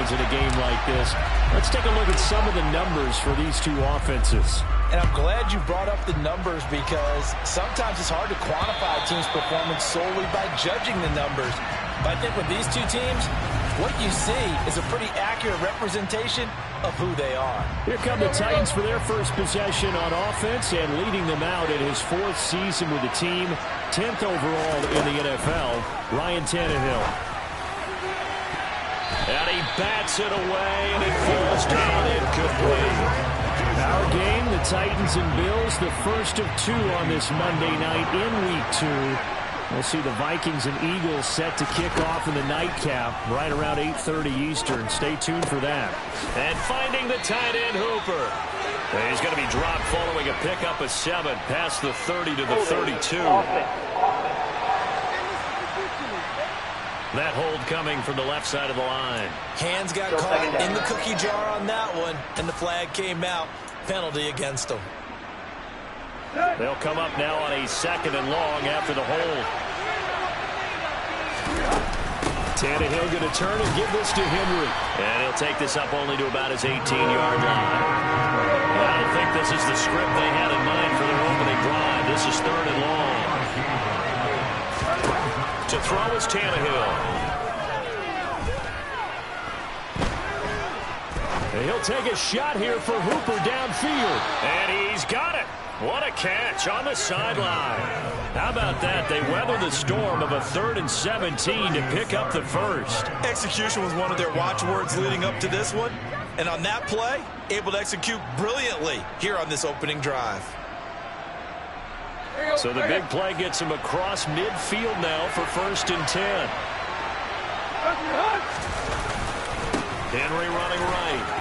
points in a game like this. Let's take a look at some of the numbers for these two offenses. And I'm glad you brought up the numbers because sometimes it's hard to quantify a team's performance solely by judging the numbers. But I think with these two teams, what you see is a pretty accurate representation of who they are. Here come the Titans for their first possession on offense, and leading them out in his 4th season with the team, 10th overall in the NFL, Ryan Tannehill. And he bats it away, and it falls down incomplete. Our game, the Titans and Bills, the first of 2 on this Monday night in Week 2. We'll see the Vikings and Eagles set to kick off in the nightcap right around 8:30 Eastern. Stay tuned for that. And finding the tight end, Hooper. He's going to be dropped following a pickup of 7 past the 30 to the 32. That hold coming from the left side of the line. Hands got caught in the cookie jar on that one, and the flag came out. Penalty against them. They'll come up now on a 2nd and long after the hold. Tannehill going to turn and give this to Henry. And he'll take this up only to about his 18-yard line. I don't think this is the script they had in mind for their opening drive. This is 3rd and long. To throw is Tannehill. And he'll take a shot here for Hooper downfield. And he's got it. What a catch on the sideline. How about that? They weather the storm of a 3rd and 17 to pick up the first. Execution was one of their watchwords leading up to this one. And on that play, able to execute brilliantly here on this opening drive. So the big play gets him across midfield now for 1st and 10. Henry running right.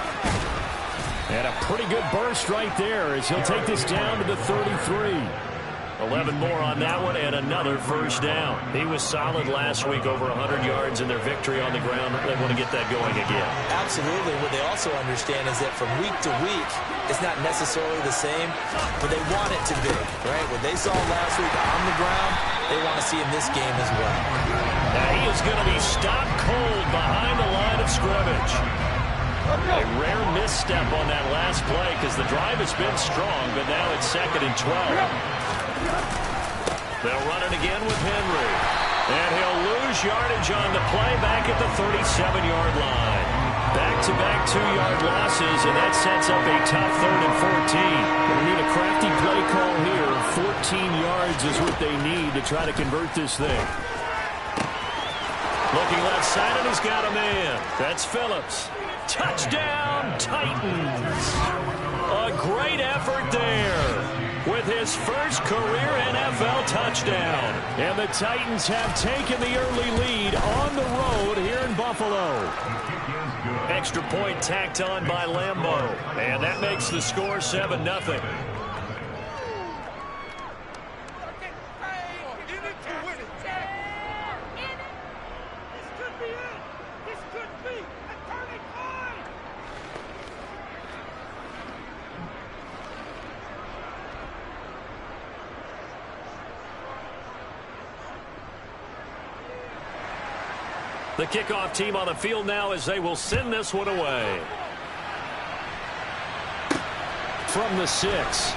And a pretty good burst right there as he'll take this down to the 33. 11 more on that one and another first down. He was solid last week, over 100 yards in their victory on the ground. They want to get that going again. Absolutely. What they also understand is that from week to week, it's not necessarily the same, but they want it to be, right? What they saw last week on the ground, they want to see in this game as well. Now he is going to be stopped cold behind the line of scrimmage. A rare misstep on that last play because the drive has been strong, but now it's 2nd and 12. They'll run it again with Henry. And he'll lose yardage on the play back at the 37-yard line. Back-to-back 2-yard losses, and that sets up a tough 3rd and 14. They need a crafty play call here. 14 yards is what they need to try to convert this thing. Looking left side, and he's got a man. That's Phillips. Touchdown, Titans. A great effort there with his first career NFL touchdown. And the Titans have taken the early lead on the road here in Buffalo. Extra point tacked on by Lambeau. And that makes the score 7-0. The kickoff team on the field now as they will send this one away. From the 6.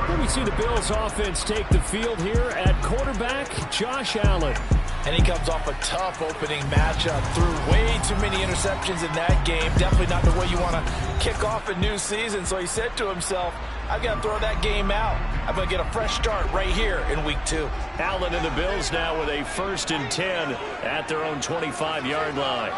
Here we see the Bills offense take the field here at quarterback, Josh Allen. And he comes off a tough opening matchup. Threw way too many interceptions in that game. Definitely not the way you want to kick off a new season. So he said to himself, I've got to throw that game out. I'm going to get a fresh start right here in week 2. Allen and the Bills now with a 1st and 10 at their own 25-yard line.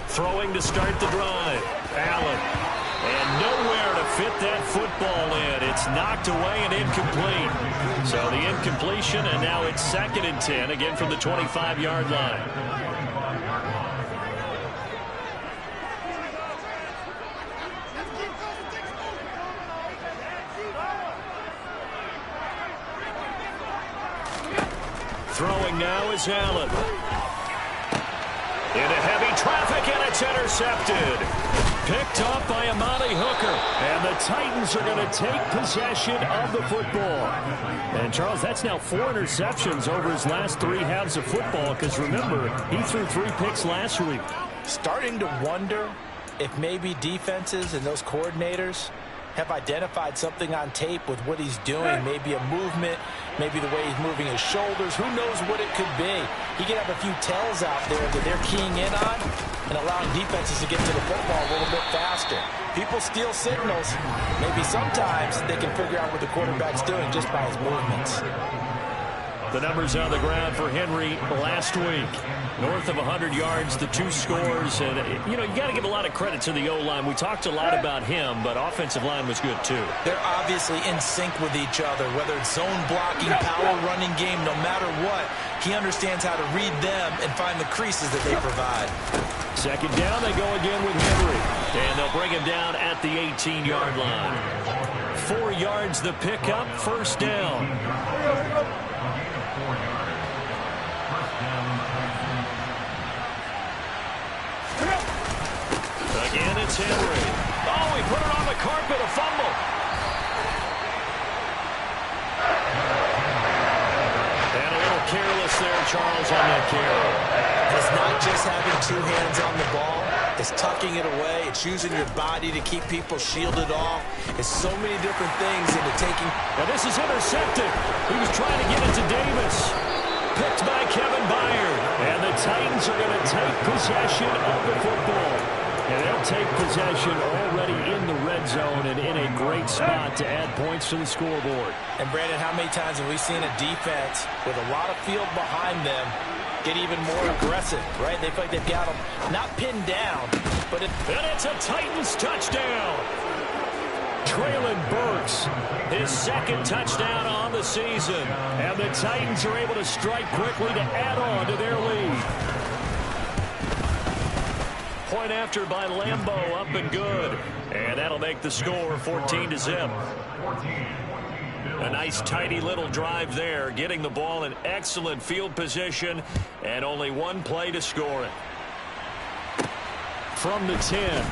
Throwing to start the drive. Allen. And nowhere to fit that football in. It's knocked away and incomplete. So the incompletion, and now it's 2nd and 10, again from the 25-yard line. Throwing Throwing now is Allen. Into heavy traffic, and it's intercepted. Picked off by Amani Hooker. And the Titans are going to take possession of the football. And, Charles, that's now 4 interceptions over his last 3 halves of football, because, remember, he threw 3 picks last week. Starting to wonder if maybe defenses and those coordinators have identified something on tape with what he's doing. Maybe a movement, maybe the way he's moving his shoulders. Who knows what it could be? He could have a few tells out there that they're keying in on and allowing defenses to get to the football a little bit faster. People steal signals. Maybe sometimes they can figure out what the quarterback's doing just by his movements. The numbers on the ground for Henry last week. North of 100 yards, the 2 scores. And, you got to give a lot of credit to the O-line. We talked a lot about him, but offensive line was good, too. They're obviously in sync with each other, whether it's zone blocking, power running game, no matter what. He understands how to read them and find the creases that they provide. Second down, they go again with Henry. And they'll bring him down at the 18-yard line. 4 yards the pickup, first down. Again, it's Henry. Oh, he put it on the carpet, a fumble. And a little careless there, Charles, on that carry. It's not just having 2 hands on the ball. It's tucking it away. It's using your body to keep people shielded off. It's so many different things into taking. Now this is intercepted. He was trying to get it to Davis. Picked by Kevin Byard. And the Titans are going to take possession of the football. And they'll take possession already in the red zone and in a great spot to add points to the scoreboard. And, Brandon, how many times have we seen a defense with a lot of field behind them get even more aggressive, right? They feel like they've got them not pinned down, but and it's a Titans touchdown. Traylon Burks, his 2nd touchdown on the season. And the Titans are able to strike quickly to add on to their lead. Point after by Lambeau, up and good. And that'll make the score 14-0. A nice, tidy little drive there, getting the ball in excellent field position, and only 1 play to score it. From the 10.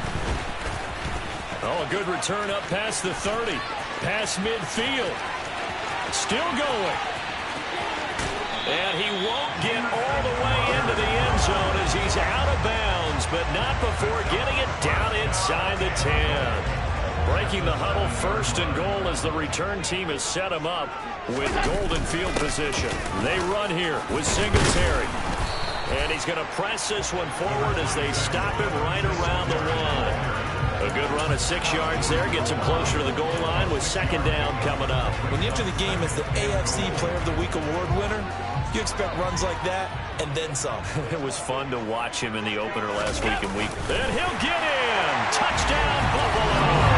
Oh, a good return up past the 30. Past midfield. Still going. And he won't get all the way into the end zone as he's out of bounds, but not before getting it down inside the 10. Breaking the huddle, 1st and goal as the return team has set him up with golden field position. They run here with Singletary. And he's going to press this one forward as they stop him right around the 1. A good run of 6 yards there. Gets him closer to the goal line with 2nd down coming up. When you enter the game as the AFC Player of the Week award winner, you expect runs like that and then some. It was fun to watch him in the opener last week and week. And he'll get in. Touchdown, Buffalo.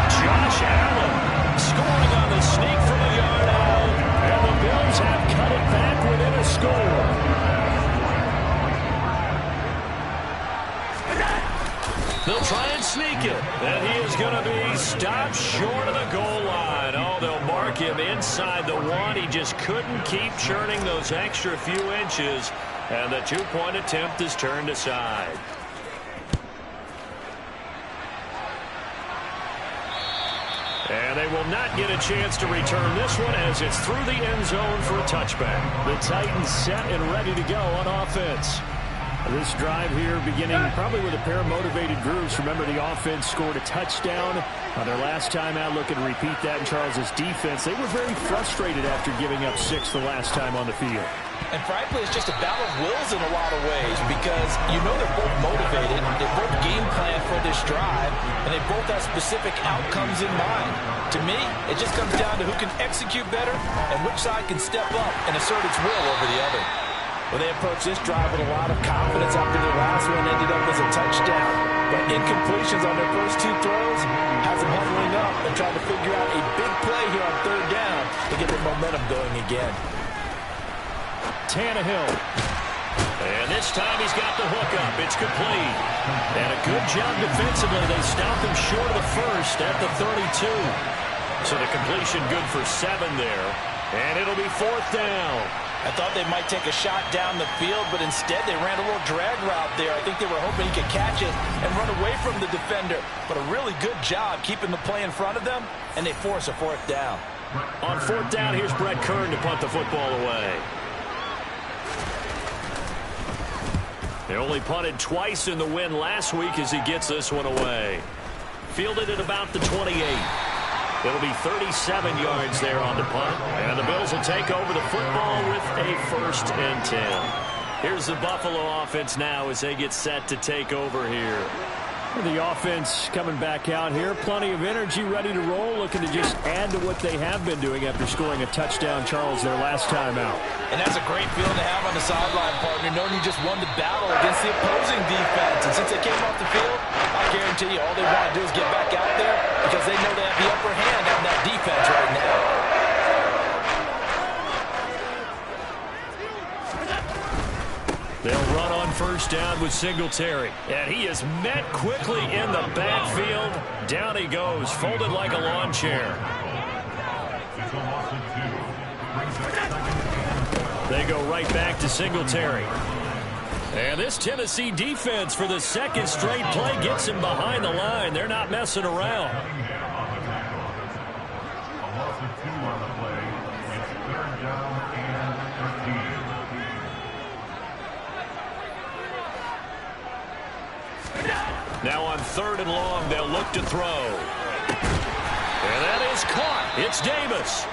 Josh Allen scoring on the sneak from a yard out. And the Bills have cut it back within a score. They'll try and sneak it. And he is going to be stopped short of the goal line. Oh, they'll mark him inside the 1. He just couldn't keep churning those extra few inches. And the 2-point attempt is turned aside. And they will not get a chance to return this one as it's through the end zone for a touchback. The Titans set and ready to go on offense. This drive here beginning probably with a pair of motivated groups. Remember, the offense scored a touchdown on their last time out. Looking to repeat that in Charles's defense. They were very frustrated after giving up 6 the last time on the field. And frankly, it's just a battle of wills in a lot of ways because you know they're both motivated. They both game plan for this drive, and they both have specific outcomes in mind. To me, it just comes down to who can execute better and which side can step up and assert its will over the other. Well, they approached this drive with a lot of confidence after the last one ended up as a touchdown. But incompletions on their first 2 throws has them huddling up and trying to figure out a big play here on 3rd down to get their momentum going again. Tannehill. And this time he's got the hook up. It's complete. And a good job defensively. They stopped him short of the 1st at the 32. So the completion good for 7 there. And it'll be 4th down. I thought they might take a shot down the field, but instead they ran a little drag route there. I think they were hoping he could catch it and run away from the defender. But a really good job keeping the play in front of them, and they force a 4th down. On 4th down, here's Brett Kern to punt the football away. They only punted twice in the win last week as he gets this one away. Fielded at about the 28. It'll be 37 yards there on the punt. And the Bills will take over the football with a 1st and 10. Here's the Buffalo offense now as they get set to take over here. The offense coming back out here. Plenty of energy, ready to roll, looking to just add to what they have been doing after scoring a touchdown, Charles, their last time out. And that's a great feeling to have on the sideline, partner, knowing you just won the battle against the opposing defense. And since they came off the field, I guarantee you all they want to do is get back out there because they know they have the upper hand on that defense right now. They'll run on 1st down with Singletary. And he is met quickly in the backfield. Down he goes, folded like a lawn chair. They go right back to Singletary. And this Tennessee defense for the 2nd straight play gets him behind the line. They're not messing around. Now on 3rd and long, they'll look to throw. And that is caught. It's Davis.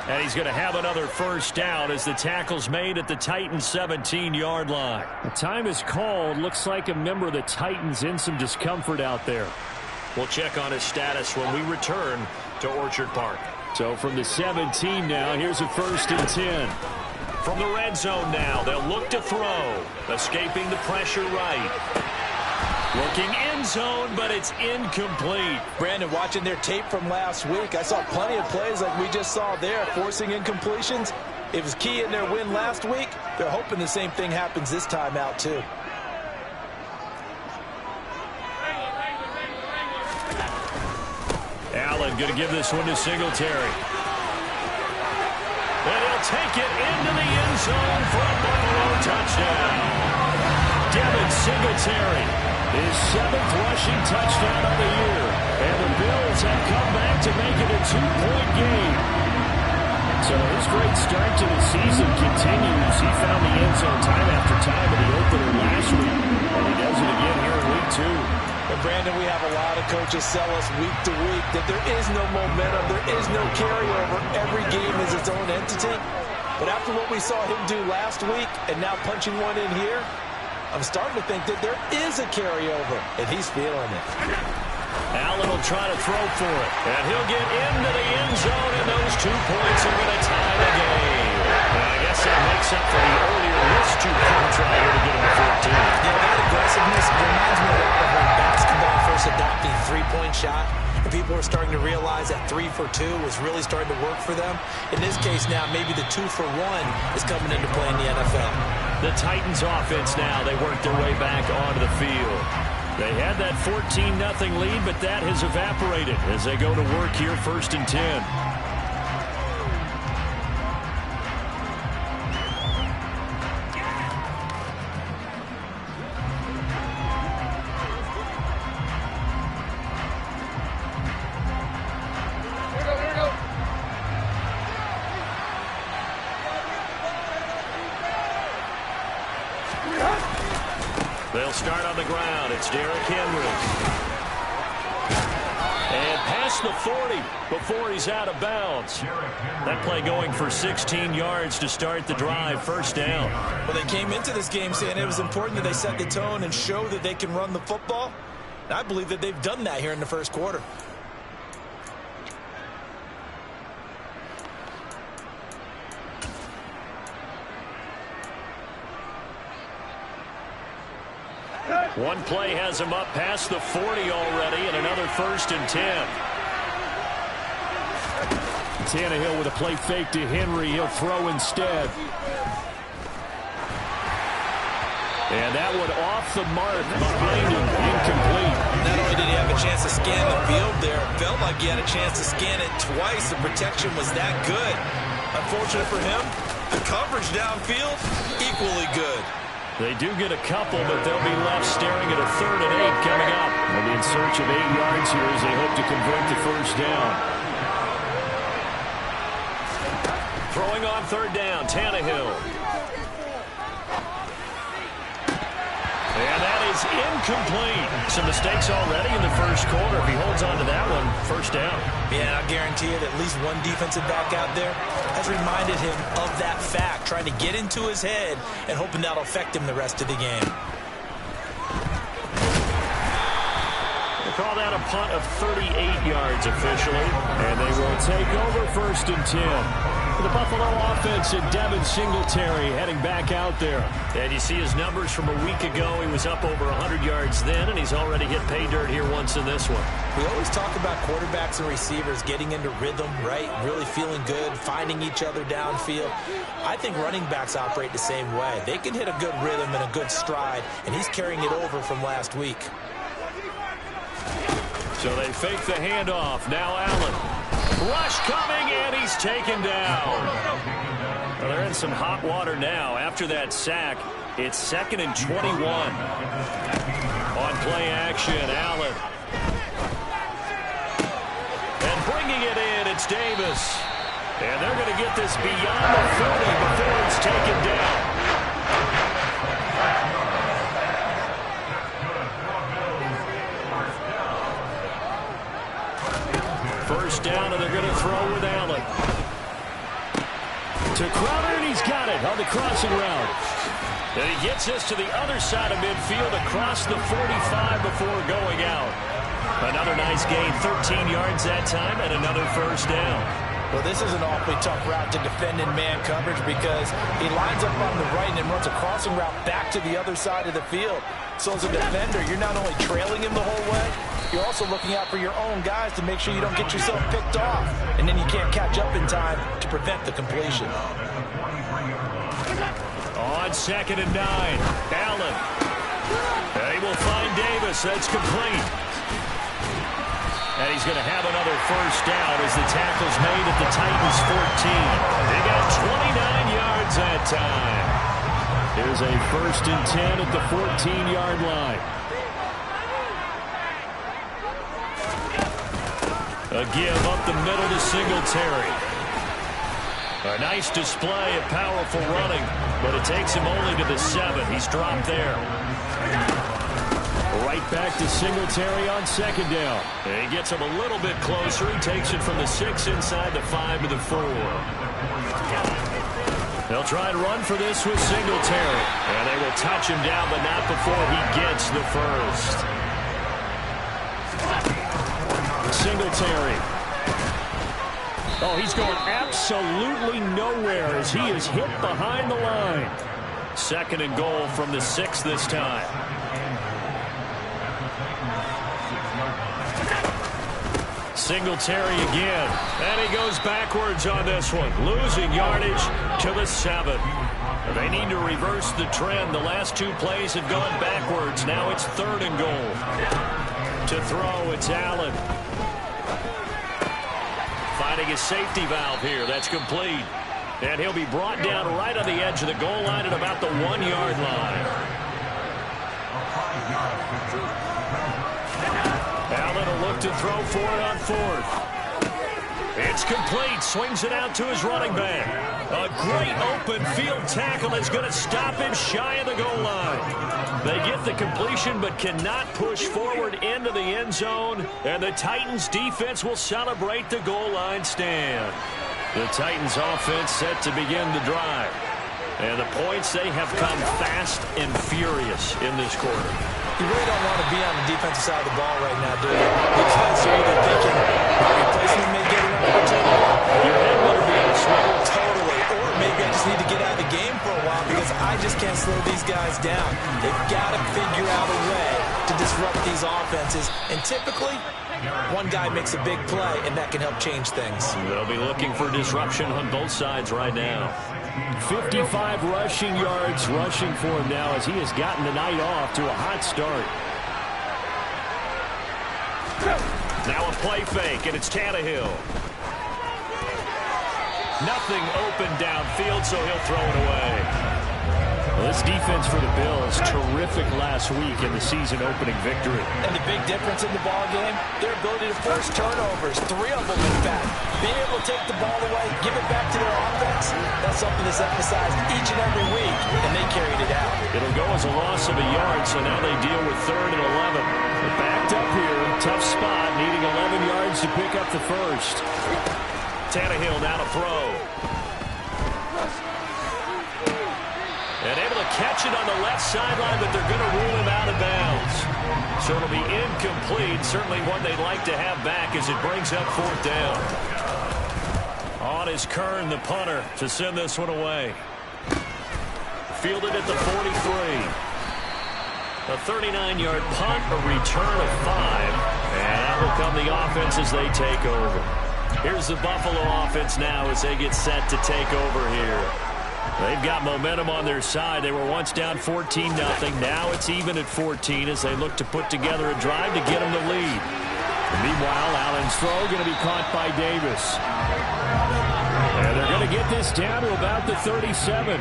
And he's going to have another 1st down as the tackle's made at the Titans' 17-yard line. The time is called. Looks like a member of the Titans in some discomfort out there. We'll check on his status when we return to Orchard Park. So from the 17 now, here's a 1st and 10. From the red zone now, they'll look to throw. Escaping the pressure right. Looking end zone, but it's incomplete. Brandon, watching their tape from last week, I saw plenty of plays like we just saw there, forcing incompletions. It was key in their win last week. They're hoping the same thing happens this time out, too. Allen going to give this one to Singletary. And he'll take it into the end zone for a Buffalo touchdown. Devin Singletary. His 7th rushing touchdown of the year. And the Bills have come back to make it a 2-point game. So his great start to the season continues. He found the end zone time after time in the opener last week. And he does it again here in week 2. And Brandon, we have a lot of coaches sell us week to week that there is no momentum, there is no carryover. Every game is its own entity. But after what we saw him do last week and now punching one in here, I'm starting to think that there is a carryover, and he's feeling it. Allen will try to throw for it, and he'll get into the end zone, and those 2 points are going to tie the game. And I guess that makes up for the earlier missed 2-point try here to get him to 14. Yeah, that aggressiveness reminds me a lot of when basketball first adopted the 3-point shot. And people are starting to realize that 3 for 2 was really starting to work for them. In this case now, maybe the 2 for 1 is coming into play in the NFL. The Titans offense now, they work their way back onto the field. They had that 14-0 lead, but that has evaporated as they go to work here 1st and 10. They'll start on the ground. It's Derrick Henry. And past the 40 before he's out of bounds. That play going for 16 yards to start the drive. 1st down. Well, they came into this game saying it was important that they set the tone and show that they can run the football. And I believe that they've done that here in the 1st quarter. One play has him up past the 40 already, and another 1st and 10. Tannehill with a play fake to Henry. He'll throw instead. And that one off the mark behind him, incomplete. Not only did he have a chance to scan the field there, it felt like he had a chance to scan it twice. The protection was that good. Unfortunate for him, the coverage downfield, equally good. They do get a couple, but they'll be left staring at a 3rd and 8 coming up. They'll be in search of 8 yards here as they hope to convert the first down. Throwing on 3rd down, Tannehill. And that is incomplete. Some mistakes already in the first quarter. If he holds on to that one, first down. Yeah, I guarantee you that at least one defensive back out there has reminded him of that fact, trying to get into his head and hoping that'll affect him the rest of the game. They call that a punt of 38 yards officially, and they will take over 1st and 10. The Buffalo offense and Devin Singletary heading back out there. And you see his numbers from a week ago. He was up over 100 yards then, and he's already hit pay dirt here once in this one. We always talk about quarterbacks and receivers getting into rhythm, right? Really feeling good, finding each other downfield. I think running backs operate the same way. They can hit a good rhythm and a good stride, and he's carrying it over from last week. So they fake the handoff. Now Allen. Rush coming, and he's taken down. Well, they're in some hot water now. After that sack, it's 2nd and 21. On play action, Allen. And bringing it in, it's Davis. And they're going to get this beyond the 40 before it's taken down. First down, and they're going to throw with Allen. To Crowder, and he's got it on the crossing route. And he gets us to the other side of midfield across the 45 before going out. Another nice gain, 13 yards that time, and another first down. Well, this is an awfully tough route to defend in man coverage because he lines up on the right and then runs a crossing route back to the other side of the field. So as a defender, you're not only trailing him the whole way, you're also looking out for your own guys to make sure you don't get yourself picked off. And then you can't catch up in time to prevent the completion. On 2nd and 9, Allen. They will find Davis. That's complete. And he's going to have another first down as the tackle's made at the Titans' 14. They got 29 yards that time. Here's a 1st and 10 at the 14-yard line. A give up the middle to Singletary. A nice display of powerful running, but it takes him only to the 7. He's dropped there. Right back to Singletary on 2nd down. And he gets him a little bit closer. He takes it from the 6 inside the 5 to the 4. They'll try and run for this with Singletary. And they will touch him down, but not before he gets the first. Singletary. Oh, he's going absolutely nowhere as he is hit behind the line. 2nd and goal from the 6 this time. Singletary again. And he goes backwards on this one. Losing yardage to the 7. They need to reverse the trend. The last 2 plays have gone backwards. Now it's 3rd and goal. To throw, it's Allen. Finding his safety valve here. That's complete. And he'll be brought down right on the edge of the goal line at about the 1-yard line. Allen will look to throw for it on 4th. It's complete. Swings it out to his running back. A great open field tackle is going to stop him shy of the goal line. They get the completion but cannot push forward into the end zone. And the Titans defense will celebrate the goal line stand. The Titans offense set to begin the drive. And the points, they have come fast and furious in this quarter. You really don't want to be on the defensive side of the ball right now, do you? The defense are either thinking, my replacement may get an opportunity. Your head better be on a swivel. Totally. Or maybe I just need to get out of the game for a while because I just can't slow these guys down. They've got to figure out a way to disrupt these offenses. And typically, one guy makes a big play, and that can help change things. They'll be looking for disruption on both sides right now. 55 rushing yards rushing for him now as he has gotten the night off to a hot start. Now a play fake, and it's Tannehill. Nothing open downfield, so he'll throw it away. Well, this defense for the Bills, terrific last week in the season-opening victory. And the big difference in the ball game, their ability to force turnovers, 3 of them in fact. Being able to take the ball away, give it back to their offense, that's something that's emphasized each and every week, and they carried it out. It'll go as a loss of a yard, so now they deal with 3rd and 11. They're backed up here, tough spot, needing 11 yards to pick up the first. Tannehill now to throw. And able to catch it on the left sideline, but they're going to rule him out of bounds. So it'll be incomplete. Certainly one they'd like to have back as it brings up 4th down. On is Kern, the punter, to send this one away. Fielded at the 43. A 39-yard punt, a return of 5. And that will come the offense as they take over. Here's the Buffalo offense now as they get set to take over here. They've got momentum on their side. They were once down 14-0. Now it's even at 14 as they look to put together a drive to get them the lead. And meanwhile, Allen's throw going to be caught by Davis. And they're going to get this down to about the 37.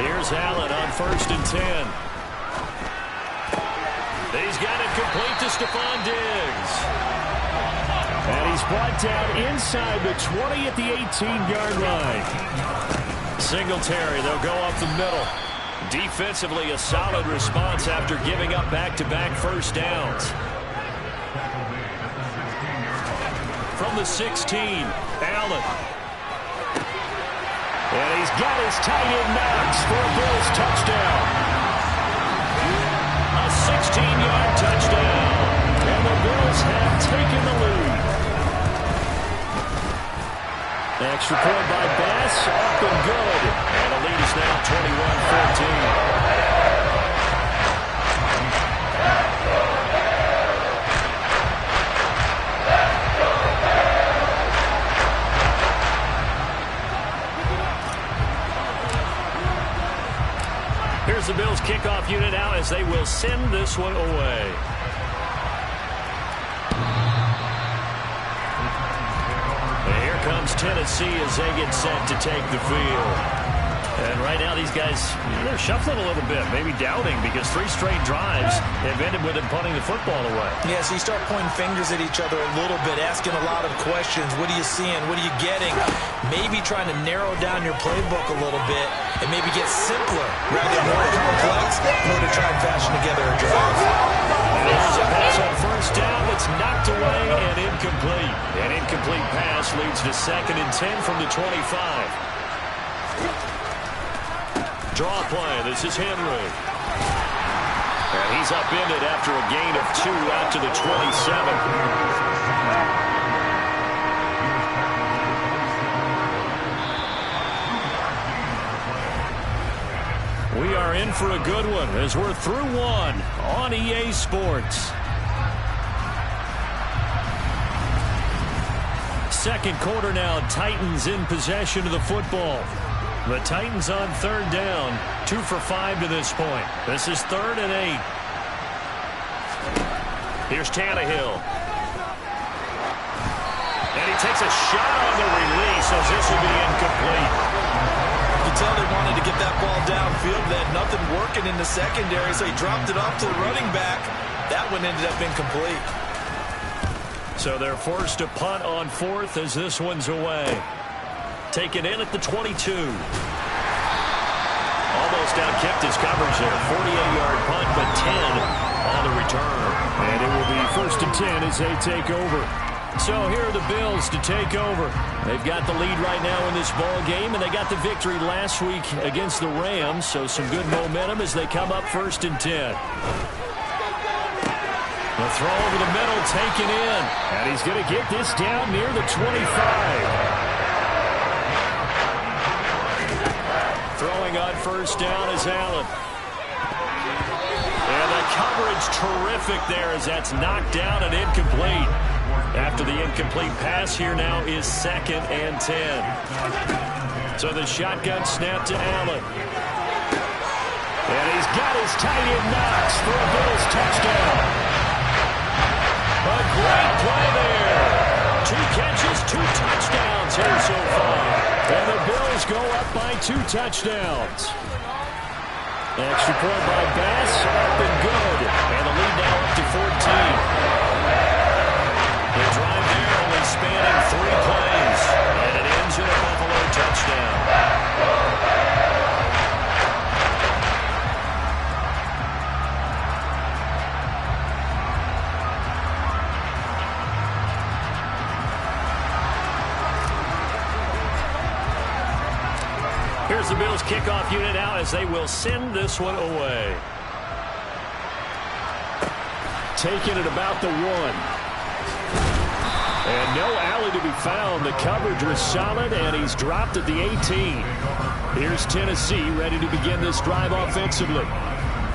Here's Allen on 1st and 10. He's got it complete to Stephon Diggs. And he's brought down inside the 20 at the 18-yard line. Singletary, they'll go up the middle. Defensively, a solid response after giving up back-to-back first downs. From the 16, Allen. And he's got his tight end Knox for a Bills touchdown. A 16-yard touchdown. And the Bills have taken the lead. Extra point by Bass, up and good. And the lead is now 21-14. Here's the Bills kickoff unit now as they will send this one away. Comes Tennessee as they get set to take the field. And right now these guys, they're shuffling a little bit, maybe doubting, because 3 straight drives have ended with them punting the football away. Yeah, so you start pointing fingers at each other a little bit, asking a lot of questions. What are you seeing? What are you getting? Maybe trying to narrow down your playbook a little bit and maybe get simpler rather than more complex in order to try and fashion together a drive. There's a pass on 1st down that's knocked away and incomplete. An incomplete pass leads to 2nd and 10 from the 25. Draw play. This is Henry. And he's upended after a gain of 2 out to the 27. We are in for a good one as we're through one on EA Sports. Second quarter now, Titans in possession of the football. The Titans on 3rd down, 2 for 5 to this point. This is 3rd and 8. Here's Tannehill. And he takes a shot on the release as this will be incomplete. You can tell they wanted to get that ball downfield. They had nothing working in the secondary, so he dropped it off to the running back. That one ended up incomplete. So they're forced to punt on 4th as this one's away. Taken in at the 22. Almost outkicked his coverage there. 48-yard punt, but 10 on the return. And it will be 1st and 10 as they take over. So here are the Bills to take over. They've got the lead right now in this ball game, and they got the victory last week against the Rams. So some good momentum as they come up 1st and 10. The throw over the middle taken in. And he's going to get this down near the 25. Throwing on 1st down is Allen. And the coverage terrific there as that's knocked down and incomplete. After the incomplete pass, here now is 2nd and 10. So the shotgun snap to Allen. And he's got his tight end Knox for a Bills touchdown. A great play there. 2 catches, 2 touchdowns 2 so far. And the Bills go up by 2 touchdowns. Extra point by Bass, up and good. And the lead now up to 14. The drive there only spanning 3 plays. And it ends in a Buffalo touchdown. Here's the Bills kickoff unit out as they will send this one away. Taking it about the 1. And no alley to be found. The coverage was solid, and he's dropped at the 18. Here's Tennessee ready to begin this drive offensively.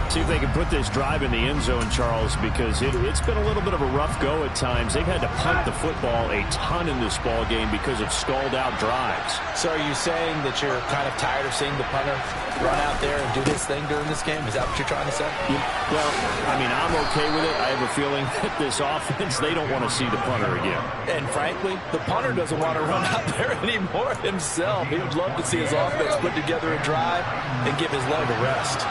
See if they can put this drive in the end zone, Charles, because it's been a little bit of a rough go at times. They've had to punt the football a ton in this ball game because of stalled-out drives. So are you saying that you're kind of tired of seeing the punter run out there and do his thing during this game? Is that what you're trying to say? Yeah, well, I mean, I'm okay with it. I have a feeling that this offense, they don't want to see the punter again. And frankly, the punter doesn't want to run out there anymore himself. He would love to see his offense put together a drive and give his leg a rest.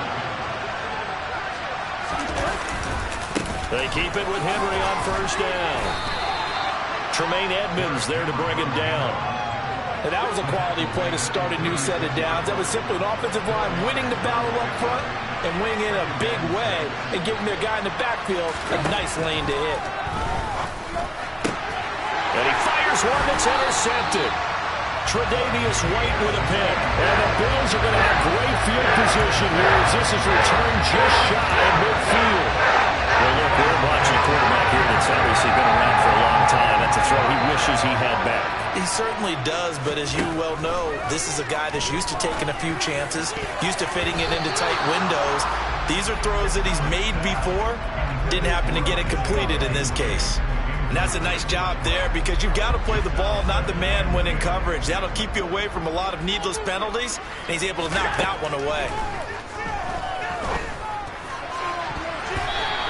They keep it with Henry on first down. Tremaine Edmonds there to bring him down. And that was a quality play to start a new set of downs. That was simply an offensive line winning the battle up front and winning in a big way and giving their guy in the backfield a nice lane to hit. And he fires one that's intercepted. Tre'Davious White with a pick. And the Bills are going to have great field position here as this is returned just shy of midfield. Well, look, we're watching a quarterback here that's obviously been around for a long time. That's a throw he wishes he had back. He certainly does, but as you well know, this is a guy that's used to taking a few chances, used to fitting it into tight windows. These are throws that he's made before. Didn't happen to get it completed in this case. And that's a nice job there because you've got to play the ball, not the man when in coverage. That'll keep you away from a lot of needless penalties, and he's able to knock that one away.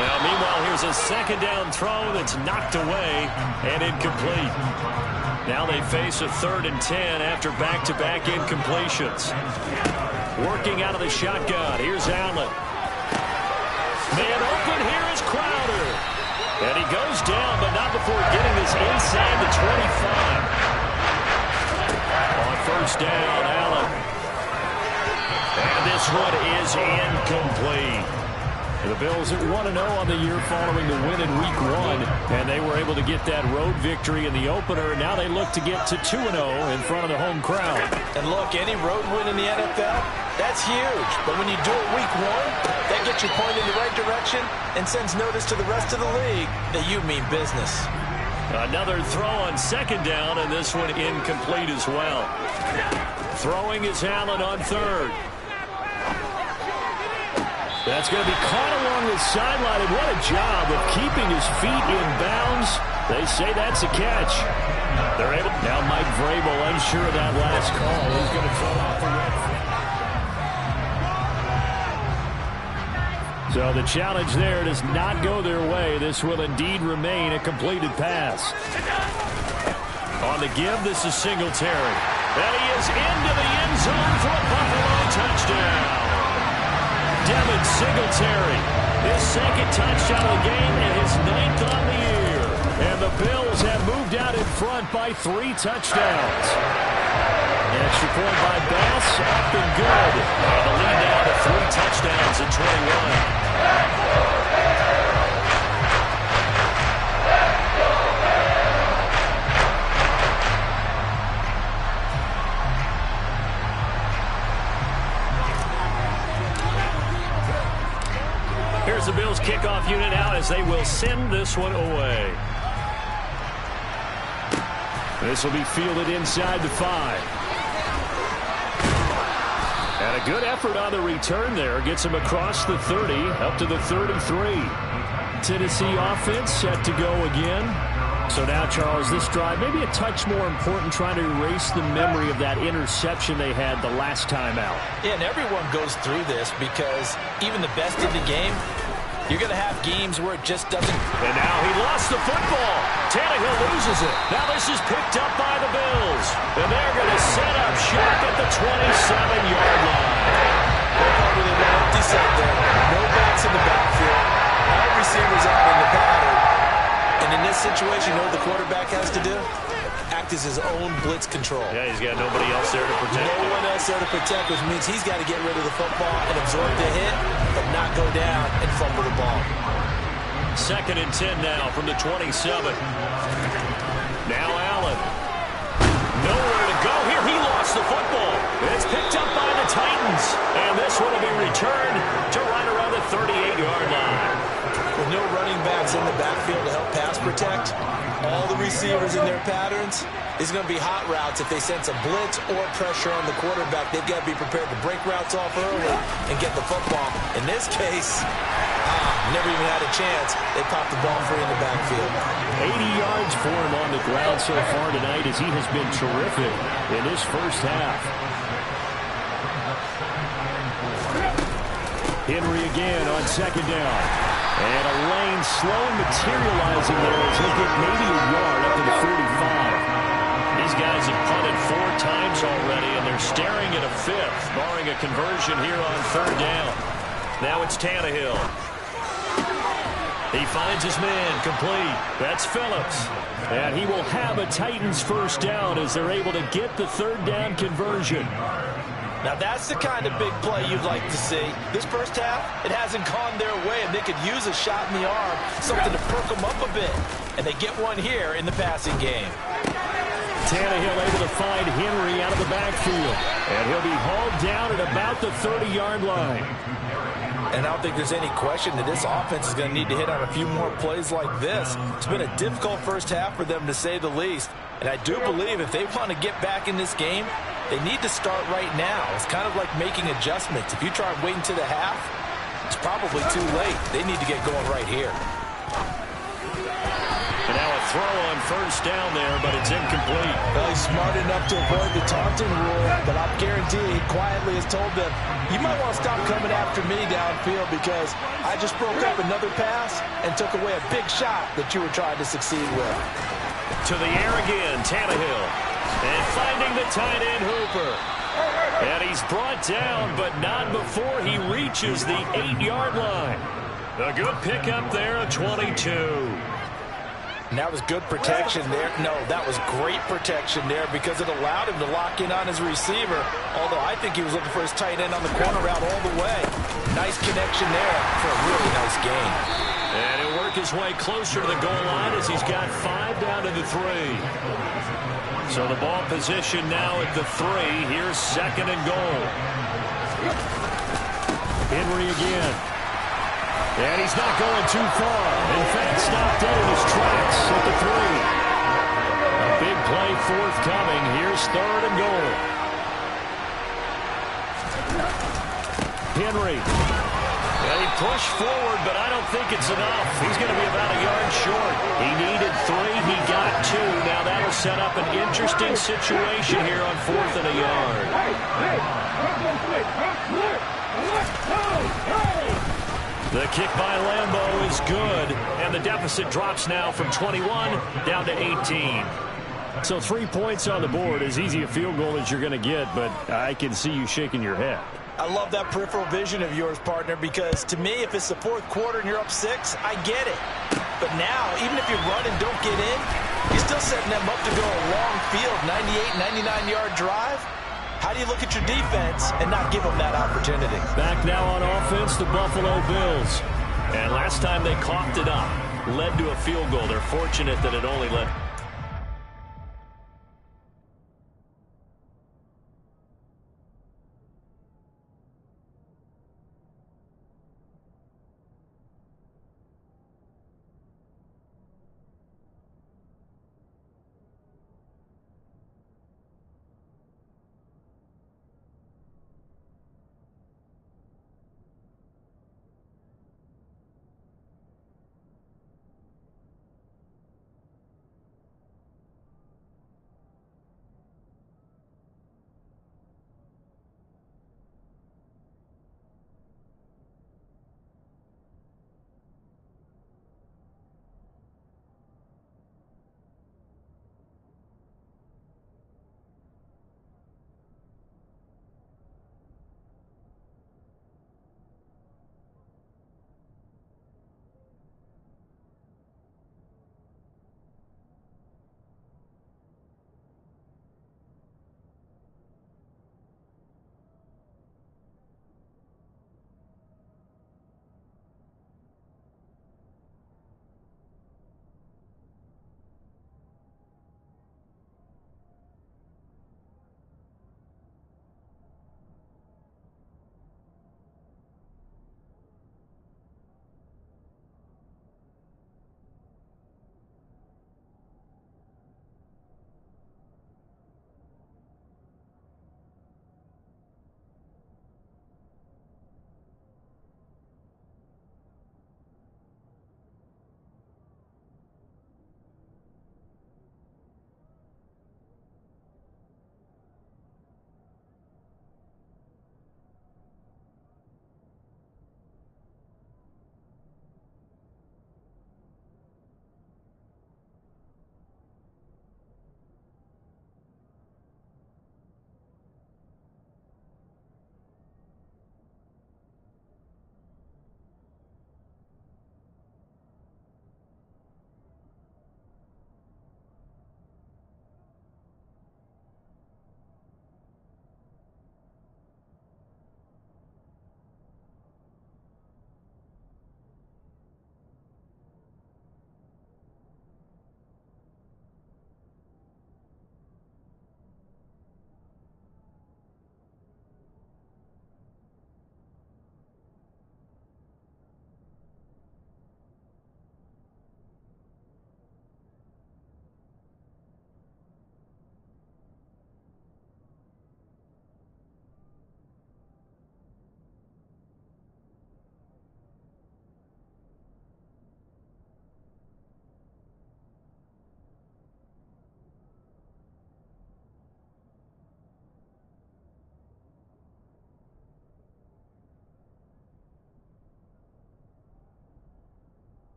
Now, meanwhile, here's a second down throw that's knocked away and incomplete. Now they face a 3rd and 10 after back-to-back incompletions. Working out of the shotgun. Here's Allen. Man open. Here is Crowder. And he goes down, but not before getting this inside the 25. On first down, Allen. And this one is incomplete. The Bills at 1-0 on the year following the win in Week 1, and they were able to get that road victory in the opener. Now they look to get to 2-0 in front of the home crowd. And look, any road win in the NFL, that's huge. But when you do it Week 1, that gets you pointed in the right direction and sends notice to the rest of the league that you mean business. Another throw on second down, and this one incomplete as well. Throwing is Allen on 3rd. That's going to be caught along the sideline, and what a job of keeping his feet in bounds. They say that's a catch. They're able. Now Mike Vrabel unsure of that last call. He's going to throw off the red. So the challenge there does not go their way. This will indeed remain a completed pass. On the give, this is Singletary. And he is into the end zone for a Buffalo touchdown. Devin Singletary, his 2nd touchdown of the game and his 9th on the year. And the Bills have moved out in front by 3 touchdowns. Extra point by Bass, up and good. And the lead now to 3 touchdowns at 21. Here's the Bills kickoff unit out as they will send this one away. This will be fielded inside the 5. And a good effort on the return there. Gets him across the 30, up to the 33. Tennessee offense set to go again. So now, Charles, this drive maybe a touch more important, trying to erase the memory of that interception they had the last time out. Yeah, and everyone goes through this because even the best in the game, You're going to have games where it just doesn't. And now he lost the football. Tannehill loses it. Now this is picked up by the Bills. And they're going to set up shop at the 27-yard line. They're probably an empty set there. No backs in the backfield. All receivers out in the pattern. And in this situation, you know what the quarterback has to do? Act as his own blitz control. Yeah, he's got nobody else there to protect. No one else there to protect, which means he's got to get rid of the football and absorb the hit, but not go down and fumble the ball. 2nd and 10 now from the 27. Now Allen. Nowhere to go here. He lost the football. It's picked up by the Titans. And this one will be returned to right around the 38-yard line. With no running backs in the backfield to help pass protect, all the receivers in their patterns, it's going to be hot routes if they sense a blitz or pressure on the quarterback. They've got to be prepared to break routes off early and get the football. In this case, never even had a chance. They popped the ball free in the backfield. 80 yards for him on the ground so far tonight as he has been terrific in this first half. Henry again on 2nd down. And a lane slow materializing there as he'll get maybe a yard up to the 45. These guys have punted 4 times already, and they're staring at a 5th, barring a conversion here on 3rd down. Now it's Tannehill. He finds his man complete. That's Phillips. And he will have a Titans first down as they're able to get the 3rd down conversion. Now that's the kind of big play you'd like to see. This first half, it hasn't gone their way, and they could use a shot in the arm, something to perk them up a bit. And they get one here in the passing game. Tannehill able to find Henry out of the backfield. And he'll be hauled down at about the 30-yard line. And I don't think there's any question that this offense is going to need to hit on a few more plays like this. It's been a difficult first half for them, to say the least. And I do believe if they want to get back in this game, they need to start right now. It's kind of like making adjustments. If you try and wait until the half, it's probably too late. They need to get going right here. And now a throw on first down there, but it's incomplete. Well, he's smart enough to avoid the taunting rule, but I'll guarantee he quietly has told them, you might want to stop coming after me downfield because I just broke up another pass and took away a big shot that you were trying to succeed with. To the air again, Tannehill. And finding the tight end, Hooper. And he's brought down, but not before he reaches the 8-yard line. A good pickup there, a 22. And that was good protection there. No, that was great protection there because it allowed him to lock in on his receiver. Although I think he was looking for his tight end on the corner route all the way. Nice connection there for a really nice gain. And he'll work his way closer to the goal line as he's got 5 down to the 3. So the ball position now at the 3. Here's 2nd and goal. Henry again. And he's not going too far. In fact, stopped dead in his tracks at the 3. A big play forthcoming. Here's 3rd and goal. Henry. Well, he pushed forward, but I don't think it's enough. He's going to be about a yard short. He needed 3. He got 2. Now that'll set up an interesting situation here on 4th and a yard. The kick by Lambeau is good, and the deficit drops now from 21 down to 18. So 3 points on the board, as easy a field goal as you're going to get, but I can see you shaking your head. I love that peripheral vision of yours, partner, because to me, if it's the 4th quarter and you're up 6, I get it. But now, even if you run and don't get in, you're still setting them up to go a long field, 98, 99-yard drive. How do you look at your defense and not give them that opportunity? Back now on offense, the Buffalo Bills. And last time they coughed it up, led to a field goal. They're fortunate that it only led.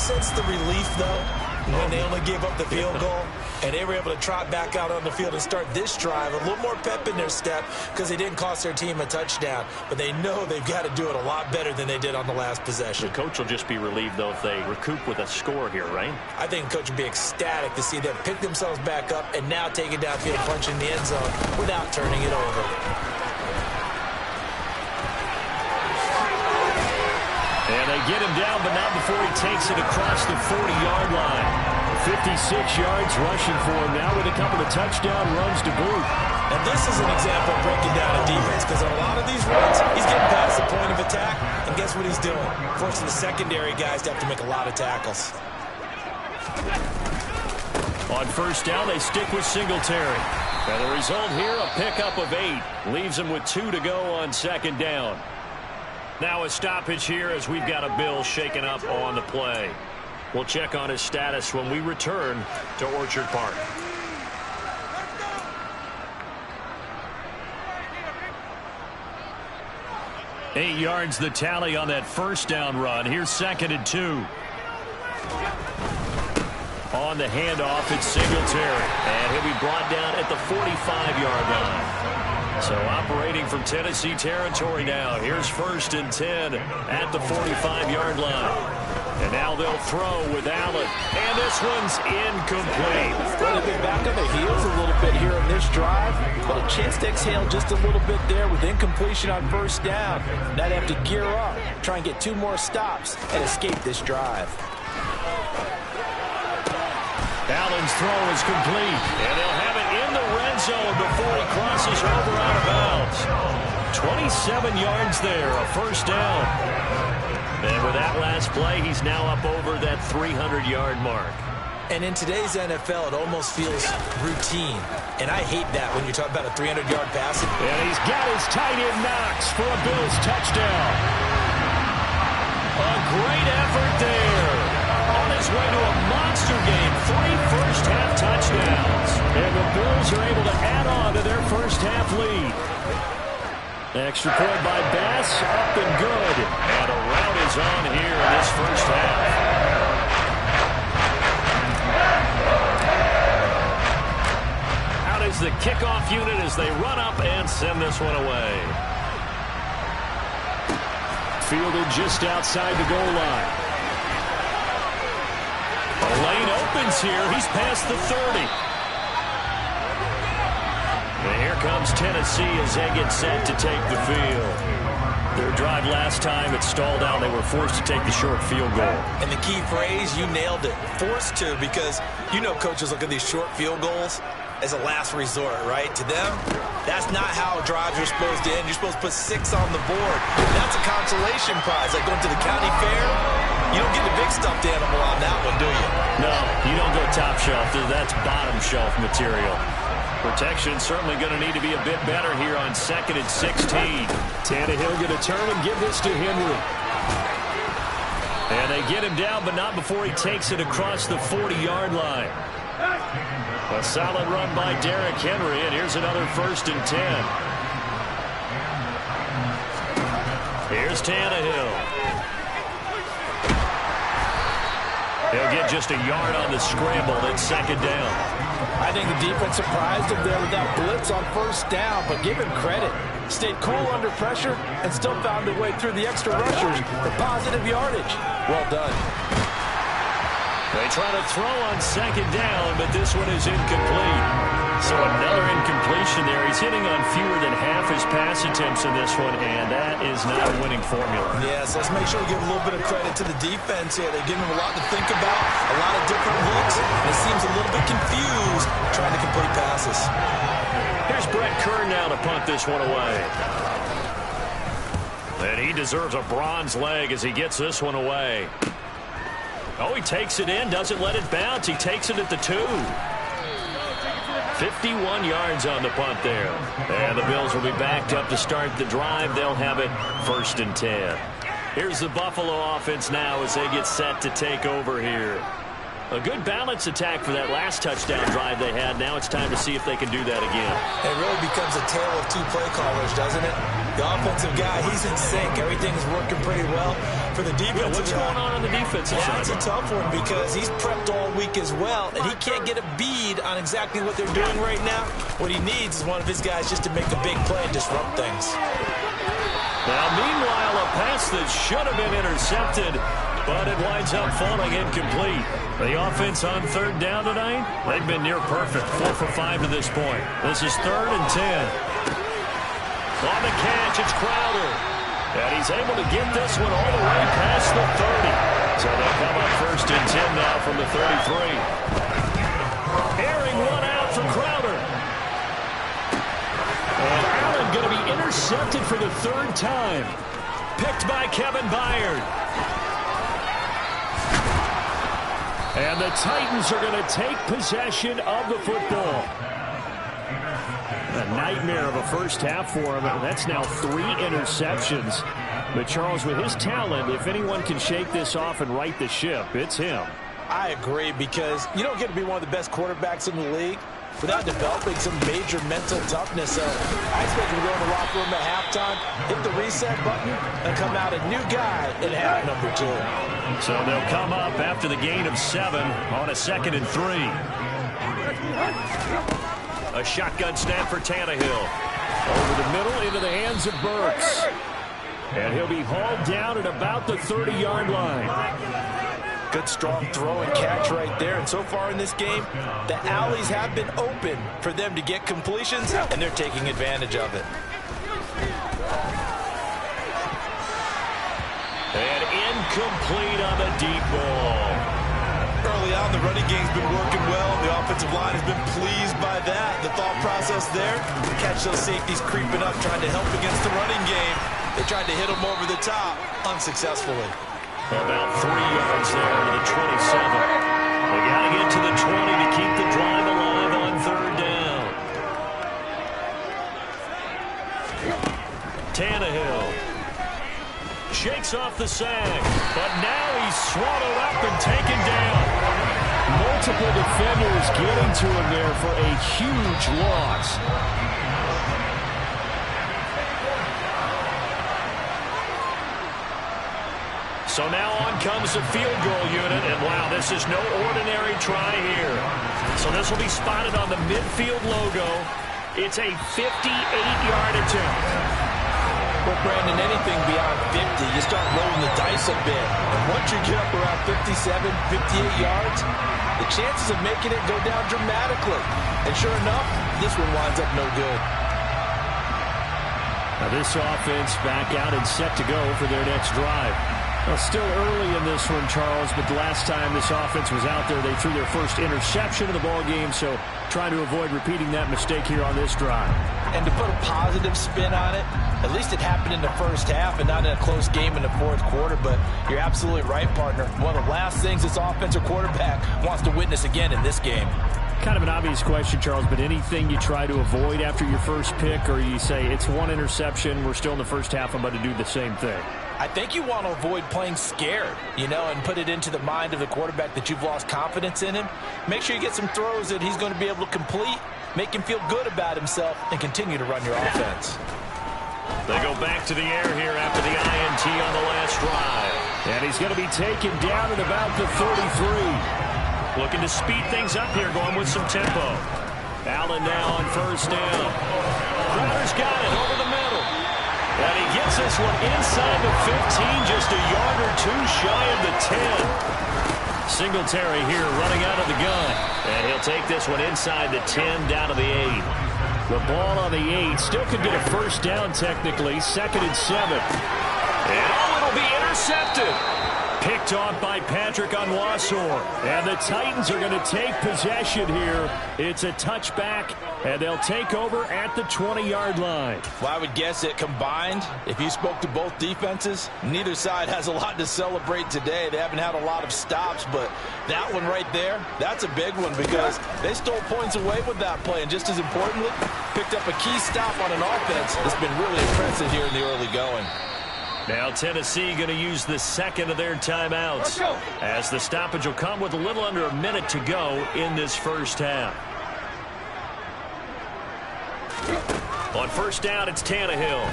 sense the relief, though, when they only gave up the field goal and they were able to trot back out on the field and start this drive? A little more pep in their step because they didn't cost their team a touchdown, but they know they've got to do it a lot better than they did on the last possession. The coach will just be relieved, though, if they recoup with a score here, right? I think the coach would be ecstatic to see them pick themselves back up and now take it downfield, punch in the end zone without turning it over. And they get him down, but not before he takes it across the 40-yard line. 56 yards rushing for him now with a couple of touchdown runs to boot. And this is an example of breaking down a defense, because on a lot of these runs, he's getting past the point of attack, and guess what he's doing? Forcing the secondary guys to have to make a lot of tackles. On first down, they stick with Singletary. And the result here, a pickup of 8. Leaves them with 2 to go on second down. Now a stoppage here as we've got a Bill shaken up on the play. We'll check on his status when we return to Orchard Park. Eight yards the tally on that first down run. Here's 2nd and 2. On the handoff, it's Singletary. And he'll be brought down at the 45-yard line. So operating from Tennessee territory now. Here's 1st and 10 at the 45-yard line. And now they'll throw with Allen. And this one's incomplete. Well, they've been back on their heels a little bit here in this drive, but a chance to exhale just a little bit there with incompletion on first down. Now they have to gear up, try and get 2 more stops, and escape this drive. Allen's throw is complete, and they'll have it in the red zone before he crosses over out of bounds. 27 yards there, a first down. And with that last play, he's now up over that 300-yard mark. And in today's NFL, it almost feels routine. And I hate that when you're talking about a 300-yard pass. And he's got his tight end Knox for a Bills touchdown. A great effort there. On his way to a monster game, 3 first-half touchdowns. And the Bills are able to add on to their first-half lead. Extra point by Bass, up and good. And a rout is on here in this first half. Out is the kickoff unit as they run up and send this one away. Fielded just outside the goal line. The lane opens here. He's past the 30. And here comes Tennessee as they get set to take the field. Their drive last time, it stalled out. They were forced to take the short field goal. And the key phrase, you nailed it. Forced to, because you know coaches look at these short field goals as a last resort, right? To them, that's not how drives are supposed to end. You're supposed to put 6 on the board. That's a consolation prize. Like going to the county fair, you don't get the big stuffed animal on that one, do you? No, you don't go top shelf. That's bottom shelf material. Protection certainly going to need to be a bit better here on 2nd and 16. Tannehill going to turn and give this to Henry. And they get him down, but not before he takes it across the 40-yard line. A solid run by Derrick Henry, and here's another 1st and 10. Here's Tannehill. He'll get just a yard on the scramble, then 2nd down. I think the defense surprised him there with that blitz on first down, but give him credit. Stayed cool under pressure and still found a way through the extra rushers for positive yardage. Well done. They try to throw on 2nd down, but this one is incomplete. So another incompletion there. He's hitting on fewer than half his pass attempts in this one, and that is not a winning formula. Yes, let's make sure we give a little bit of credit to the defense here. They're giving him a lot to think about, a lot of different looks, and it seems a little bit confused trying to complete passes. Here's Brett Kern now to punt this one away. And he deserves a bronze leg as he gets this one away. Oh, he takes it in, doesn't let it bounce. He takes it at the 2. 51 yards on the punt there. And the Bills will be backed up to start the drive. They'll have it 1st and 10. Here's the Buffalo offense now as they get set to take over here. A good balance attack for that last touchdown drive they had. Now it's time to see if they can do that again. It really becomes a tale of two play callers, doesn't it? The offensive guy, he's in sync. Everything's working pretty well. For the defensive what's going on the defensive side? That's a tough one because he's prepped all week as well, and he can't get a bead on exactly what they're doing right now. What he needs is one of his guys just to make a big play and disrupt things. Now, meanwhile, a pass that should have been intercepted, but it winds up falling incomplete. The offense on third down tonight, they've been near perfect. 4 for 5 to this point. This is 3rd and 10. On the catch, it's Crowder. And he's able to get this one all the way past the 30. So they come up 1st and 10 now from the 33. Airing one out for Crowder. And Allen going to be intercepted for the 3rd time. Picked by Kevin Byard. And the Titans are going to take possession of the football. A nightmare of a first half for him. That's now 3 interceptions. But Charles, with his talent, if anyone can shake this off and right the ship, it's him. I agree, because you don't get to be one of the best quarterbacks in the league without developing some major mental toughness. So I expect him to go in the locker room at halftime, hit the reset button, and come out a new guy in half number 2. So they'll come up after the gain of 7 on a 2nd and 3. A shotgun snap for Tannehill. Over the middle into the hands of Burks. And he'll be hauled down at about the 30-yard line. Good strong throw and catch right there. And so far in this game, the alleys have been open for them to get completions, and they're taking advantage of it. And incomplete on the deep ball. Early on, the running game's been working well. The offensive line has been pleased by that. The thought process there, catch those safeties creeping up, trying to help against the running game. They tried to hit them over the top, unsuccessfully. About 3 yards there to the 27. They got to get to the 20 to keep the drive alive on 3rd down. Tannehill shakes off the sack, but now he's swallowed up and taken down. Multiple defenders getting to him there for a huge loss. So now on comes the field goal unit, and wow, this is no ordinary try here. So this will be spotted on the midfield logo. It's a 58-yard attempt. Well, Brandon, anything beyond 50, you start rolling the dice a bit. And once you get up around 57, 58 yards, the chances of making it go down dramatically. And sure enough, this one winds up no good. Now this offense back out and set to go for their next drive. Well, still early in this one, Charles, but the last time this offense was out there, they threw their first interception of the ball game, so trying to avoid repeating that mistake here on this drive. And to put a positive spin on it, at least it happened in the first half and not in a close game in the 4th quarter, but you're absolutely right, partner. One of the last things this offensive quarterback wants to witness again in this game. Kind of an obvious question, Charles, but anything you try to avoid after your first pick, or you say it's 1 interception, we're still in the first half, I'm about to do the same thing? I think you want to avoid playing scared, and put it into the mind of the quarterback that you've lost confidence in him. Make sure you get some throws that he's going to be able to complete, make him feel good about himself, and continue to run your offense. They go back to the air here after the INT on the last drive. And he's going to be taken down at about the 33. Looking to speed things up here, going with some tempo. Allen now on 1st down. Crowder's got it over the middle. And he gets this one inside the 15, just a yard or 2 shy of the 10. Singletary here running out of the gun. And he'll take this one inside the 10, down to the 8. The ball on the 8. Still could get a first down technically. 2nd and 7. And it'll be intercepted. Picked off by Patrick Onwuasor. And the Titans are going to take possession here. It's a touchback, and they'll take over at the 20-yard line. Well, I would guess it combined, if you spoke to both defenses, neither side has a lot to celebrate today. They haven't had a lot of stops, but that one right there, that's a big one because they stole points away with that play. And just as importantly, picked up a key stop on an offense that's been really impressive here in the early going. Now Tennessee going to use the second of their timeouts as the stoppage will come with a little under a minute to go in this first half. On first down, it's Tannehill.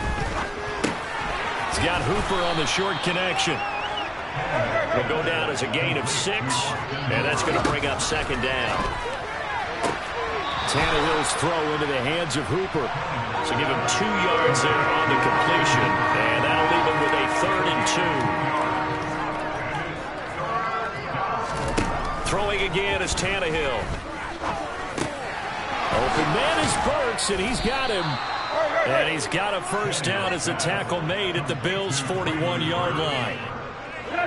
He's got Hooper on the short connection. It'll go down as a gain of 6, and that's going to bring up second down. Tannehill's throw into the hands of Hooper. So give him 2 yards there on the completion, and that'll leave him with a 3rd and 2. Throwing again is Tannehill. Open man is Burks, and he's got him. And he's got a first down as the tackle made at the Bills' 41-yard line.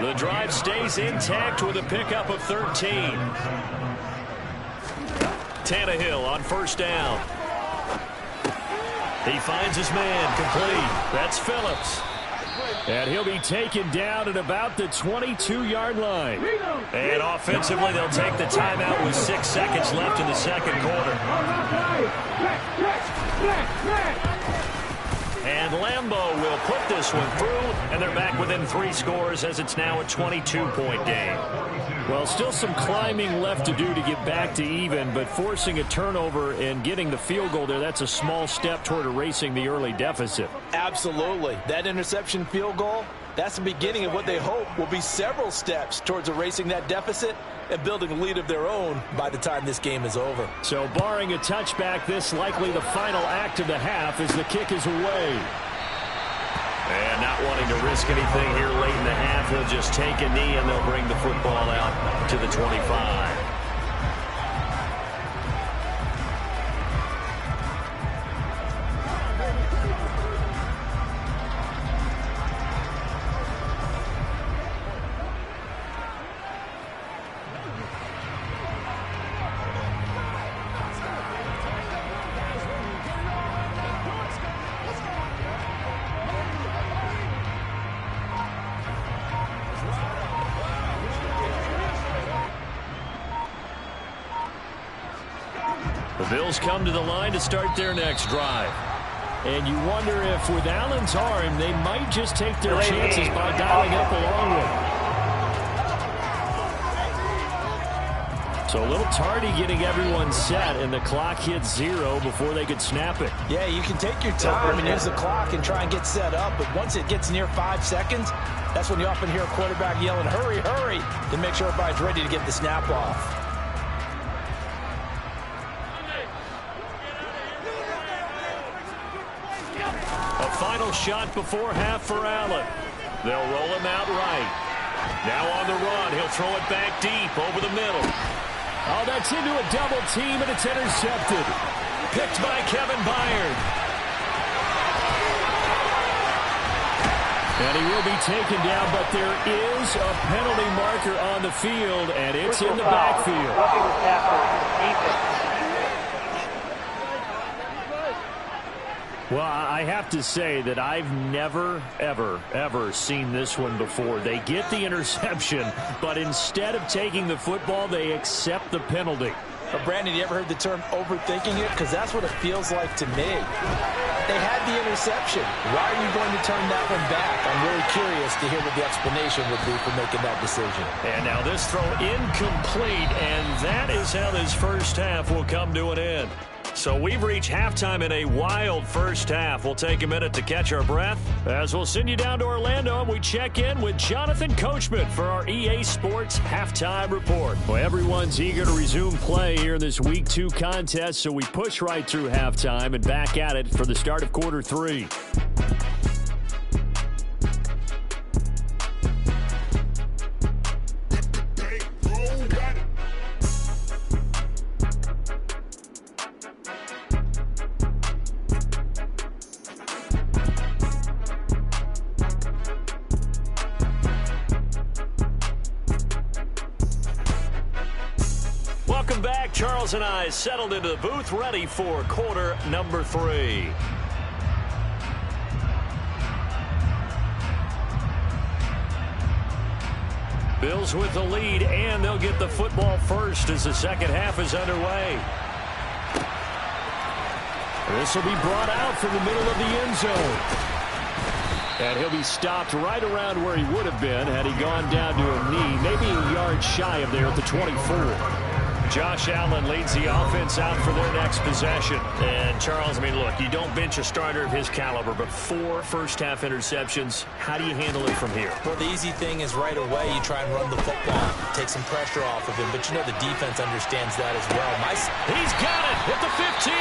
The drive stays intact with a pickup of 13. Tannehill on first down. He finds his man complete. That's Phillips. And he'll be taken down at about the 22-yard line. And offensively, they'll take the timeout with 6 seconds left in the second quarter. And Lambeau will put this one through, and they're back within 3 scores as it's now a 22-point game. Well, still some climbing left to do to get back to even, but forcing a turnover and getting the field goal there, that's a small step toward erasing the early deficit. Absolutely. That interception field goal, that's the beginning of what they hope will be several steps towards erasing that deficit and building a lead of their own by the time this game is over. So barring a touchback, this likely the final act of the half as the kick is away. And not wanting to risk anything here late in the half, he'll just take a knee and they'll bring the football out to the 25. The Bills come to the line to start their next drive. And you wonder if with Allen's arm, they might just take their chances by dialing up a long one. So a little tardy getting everyone set, and the clock hits 0 before they could snap it. Yeah, you can take your time and use the clock and try and get set up, but once it gets near 5 seconds, that's when you often hear a quarterback yelling, hurry, hurry, to make sure everybody's ready to get the snap off. Final shot before half for Allen. They'll roll him out right. Now on the run, he'll throw it back deep over the middle. Oh, that's into a double team, and it's intercepted. Picked by Kevin Byard. And he will be taken down, but there is a penalty marker on the field, and it's in the backfield. Well, I have to say that I've never, ever seen this one before. They get the interception, but instead of taking the football, they accept the penalty. But Brandon, you ever heard the term overthinking it? Because that's what it feels like to me. They had the interception. Why are you going to turn that one back? I'm really curious to hear what the explanation would be for making that decision. And now this throw incomplete, and that is how this first half will come to an end. So we've reached halftime in a wild first half. We'll take a minute to catch our breath as we'll send you down to Orlando and we check in with Jonathan Coachman for our EA Sports Halftime Report. Well, everyone's eager to resume play here in this Week 2 contest, so we push right through halftime and back at it for the start of Quarter 3. Welcome back. Charles and I settled into the booth, ready for quarter number 3. Bills with the lead, and they'll get the football first as the second half is underway. This will be brought out from the middle of the end zone. And he'll be stopped right around where he would have been had he gone down to a knee, maybe a yard shy of there at the 24. Josh Allen leads the offense out for their next possession. And, Charles, I mean, look, you don't bench a starter of his caliber, but 4 first-half interceptions. How do you handle it from here? Well, the easy thing is right away you try and run the football, take some pressure off of him. But, you know, the defense understands that as well. He's got it at the 15.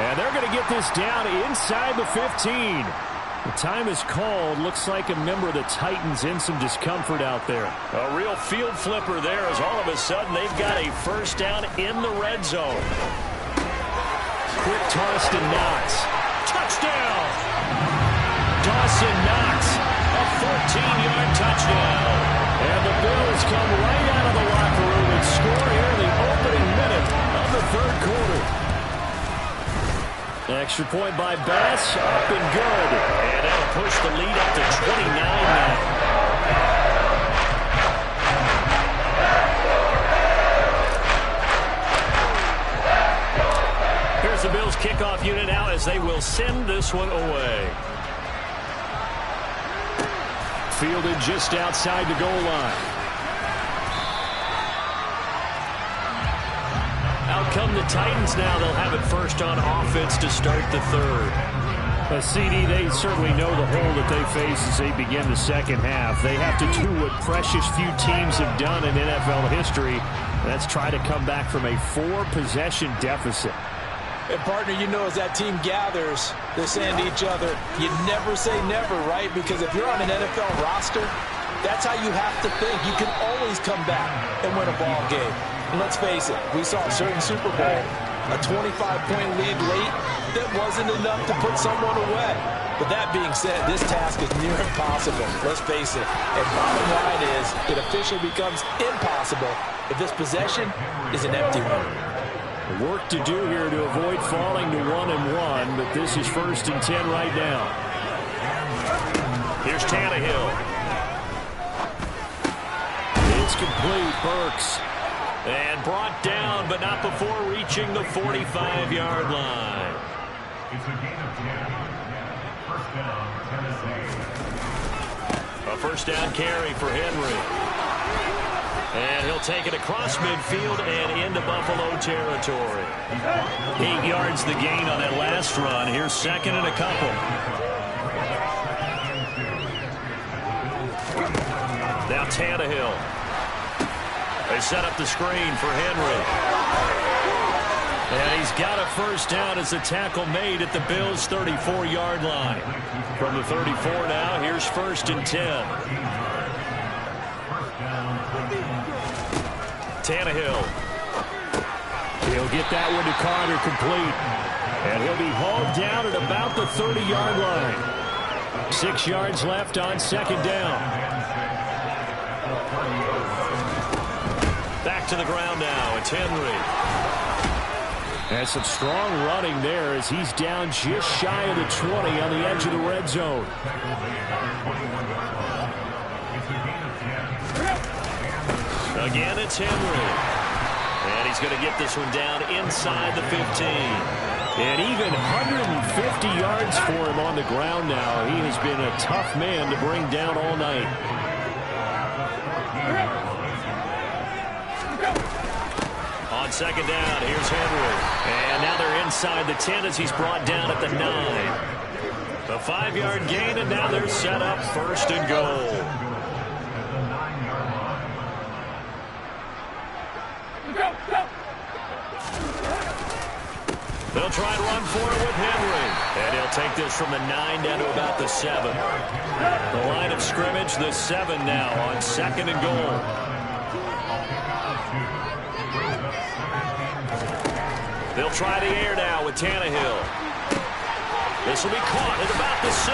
And they're going to get this down inside the 15. The time is called. Looks like a member of the Titans in some discomfort out there. A real field flipper there as all of a sudden they've got a first down in the red zone. Quick toss to Knox. Touchdown! Dawson Knox, a 14-yard touchdown. And the Bills come right out of the locker room and score here in the opening minute of the third quarter. Extra point by Bass, up and good. And that'll push the lead up to 29 now. Here's the Bills kickoff unit now as they will send this one away. Fielded just outside the goal line. Out come the Titans now. They'll have it first on offense to start the third. CD, they certainly know the hole that they face as they begin the second half. They have to do what precious few teams have done in NFL history. That's try to come back from a 4-possession deficit. And, partner, you know, as that team gathers, they're saying to each other, you never say never, right? Because if you're on an NFL roster, that's how you have to think. You can always come back and win a ball game. And let's face it, we saw a certain Super Bowl, a 25-point lead late that wasn't enough to put someone away. But that being said, this task is near impossible. Let's face it. And bottom line is, it officially becomes impossible if this possession is an empty one. Work to do here to avoid falling to 1-1, but this is 1st and 10 right now. Here's Tannehill. It's complete. Burks. And brought down, but not before reaching the 45-yard line. It's a gain of 10. First down, Tennessee. A first down carry for Henry. And he'll take it across midfield and into Buffalo territory. 8 yards the gain on that last run. Here's second and a couple. Now Tannehill. They set up the screen for Henry. And he's got a first down as the tackle made at the Bills' 34-yard line. From the 34 now, here's 1st and 10. Tannehill. He'll get that one to Carter complete. And he'll be hauled down at about the 30-yard line. 6 yards left on second down. Back to the ground now. It's Henry. And some strong running there as he's down just shy of the 20 on the edge of the red zone. Again, it's Henry. And he's going to get this one down inside the 15. And even 150 yards for him on the ground now. He has been a tough man to bring down all night. On second down, here's Henry. And now they're inside the 10 as he's brought down at the 9. A 5-yard gain, and now they're set up 1st and goal. They'll try and run for it with Henry. And he'll take this from the 9 down to about the 7. The line of scrimmage, the 7 now on 2nd and goal. They'll try the air now with Tannehill. This will be caught at about the 6.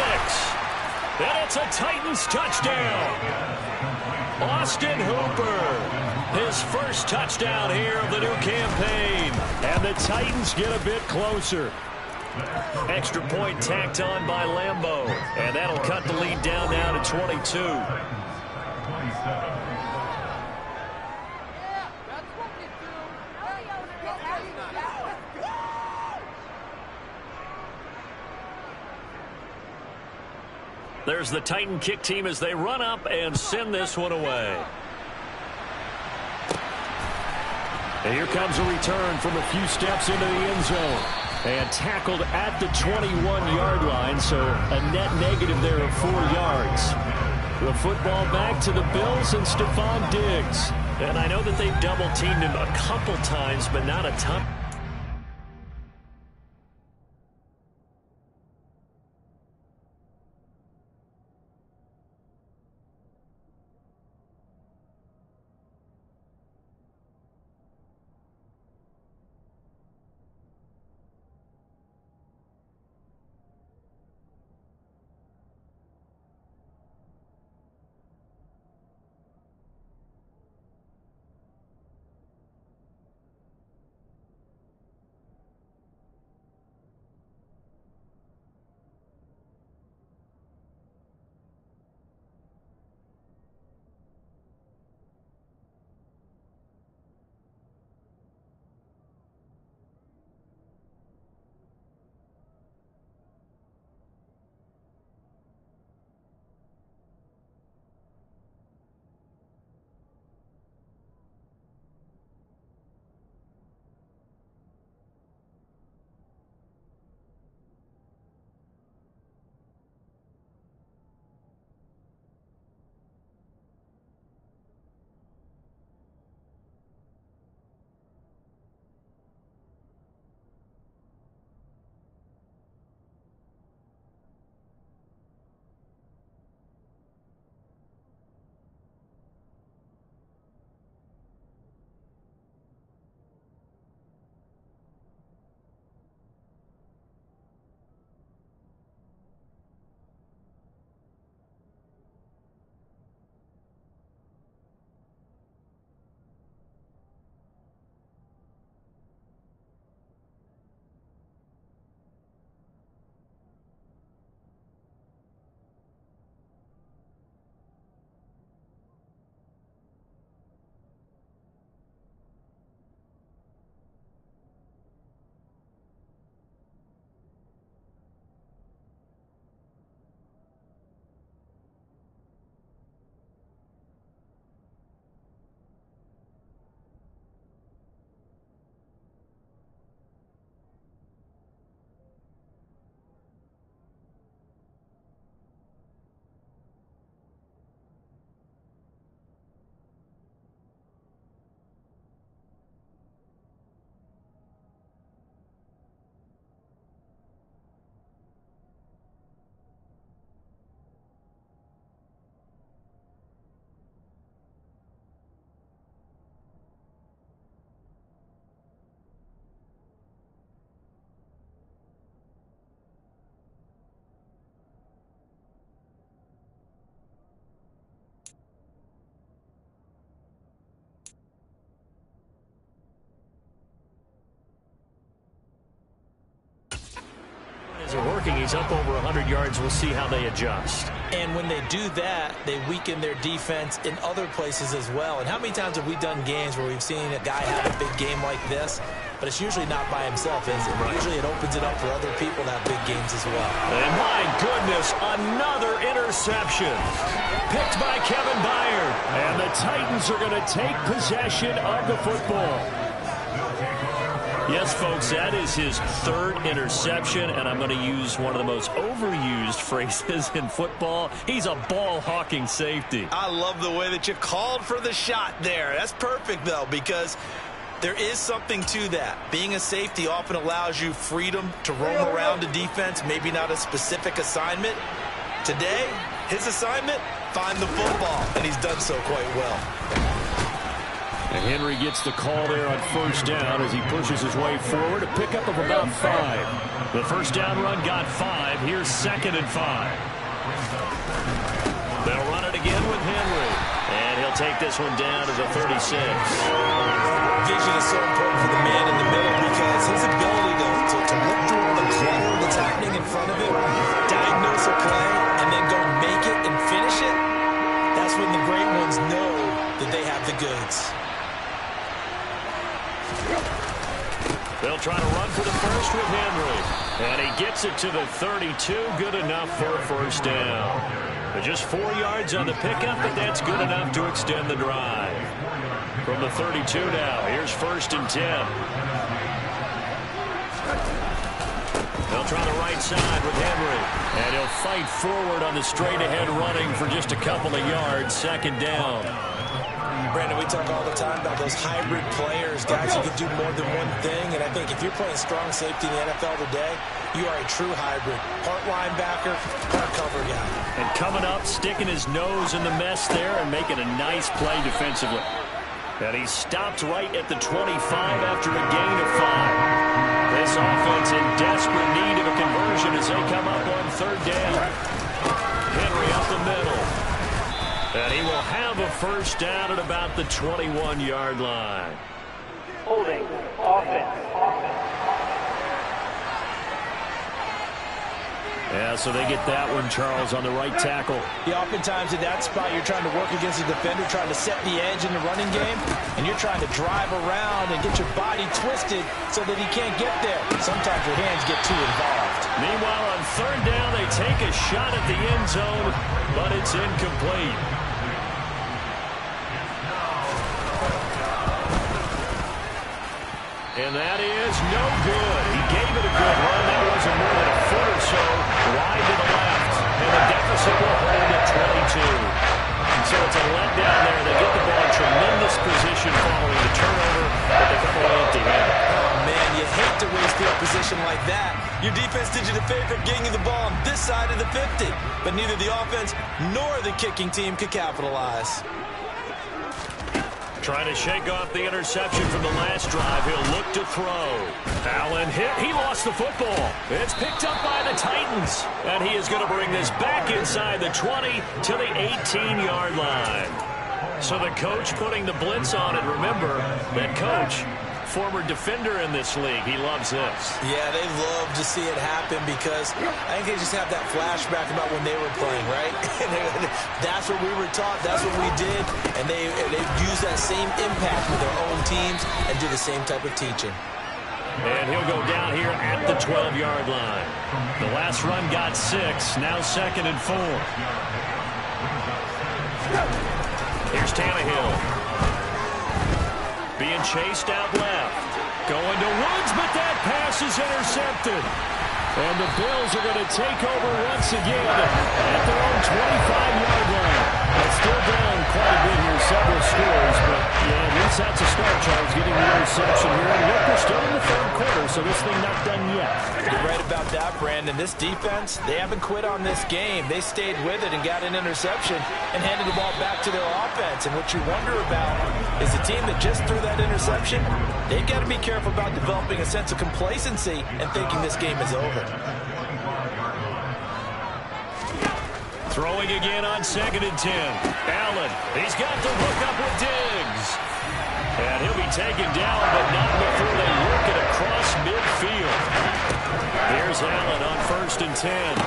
And it's a Titans touchdown. Austin Hooper, his first touchdown here of the new campaign. And the Titans get a bit closer. Extra point tacked on by Lambeau. And that'll cut the lead down now to 22. There's the Titan kick team as they run up and send this one away. And here comes a return from a few steps into the end zone. And tackled at the 21-yard line, so a net negative there of 4 yards. The football back to the Bills and Stephon Diggs. And I know that they've double-teamed him a couple times, but not a ton. Is it working? He's up over 100 yards. We'll see how they adjust. And when they do that, they weaken their defense in other places as well. And how many times have we done games where we've seen a guy have a big game like this, but it's usually not by himself, is it? Right. Usually it opens it up for other people to have big games as well. And my goodness, another interception. Picked by Kevin Byard. And the Titans are going to take possession of the football. Yes, folks, that is his third interception, and I'm going to use one of the most overused phrases in football. He's a ball-hawking safety. I love the way that you called for the shot there. That's perfect, though, because there is something to that. Being a safety often allows you freedom to roam around a defense, maybe not a specific assignment. Today, his assignment, find the football, and he's done so quite well. And Henry gets the call there on first down as he pushes his way forward. A pickup of about 5. The first down run got 5. Here's 2nd and 5. They'll run it again with Henry. And he'll take this one down to the 36. Vision is so important for the man in the middle because his ability to look through all the clutter that's happening in front of him, diagnose a play, and then go make it and finish it, that's when the great ones know that they have the goods. They'll try to run for the first with Henry. And he gets it to the 32. Good enough for a first down. But just 4 yards on the pickup, but that's good enough to extend the drive. From the 32 now, here's 1st and 10. They'll try the right side with Henry. And he'll fight forward on the straight-ahead running for just a couple of yards. 2nd down. Brandon, we talk all the time about those hybrid players, guys who can do more than one thing. And I think if you're playing strong safety in the NFL today, you are a true hybrid. Part linebacker, part cover guy. And coming up, sticking his nose in the mess there and making a nice play defensively. And he stopped right at the 25 after a gain of 5. This offense in desperate need of a conversion as they come up on 3rd down. Henry up the middle. And he will have a first down at about the 21-yard line. Holding offense. Yeah, so they get that one, Charles, on the right tackle. Yeah, oftentimes in that spot, you're trying to work against a defender, trying to set the edge in the running game, and you're trying to drive around and get your body twisted so that he can't get there. Sometimes your hands get too involved. Meanwhile, on 3rd down, they take a shot at the end zone, but it's incomplete. And that is no good. He gave it a good run. That wasn't more than a foot or so wide to the left. And the deficit will hold at 22. And so it's a letdown there. They get the ball in tremendous position following the turnover, but they come away empty-handed. Oh, man, you hate to waste field position like that. Your defense did you the favor of getting you the ball on this side of the 50. But neither the offense nor the kicking team could capitalize. Trying to shake off the interception from the last drive. He'll look to throw. Allen hit. He lost the football. It's picked up by the Titans. And he is going to bring this back inside the 20 to the 18-yard line. So the coach putting the blitz on it. Remember, that coach, former defender in this league. He loves this. Yeah, they love to see it happen because I think they just have that flashback about when they were playing, right? That's what we were taught. That's what we did. And they use that same impact with their own teams and do the same type of teaching. And he'll go down here at the 12-yard line. The last run got 6. Now 2nd and 4. Here's Tannehill. Being chased out left. Going to Woods, but that pass is intercepted. And the Bills are going to take over once again at their own 25-yard line. It's still down quite a bit here, several scores, but yeah, at least that's a start, Charles, getting the interception here. And look, we're still in the 3rd quarter, so this thing not done yet. You're right about that, Brandon. This defense, they haven't quit on this game. They stayed with it and got an interception and handed the ball back to their offense. And what you wonder about is the team that just threw that interception, they've got to be careful about developing a sense of complacency and thinking this game is over. Throwing again on 2nd and 10. Allen, he's got the hook up with Diggs. And he'll be taken down, but not before they work it across midfield. Here's Allen on 1st and 10.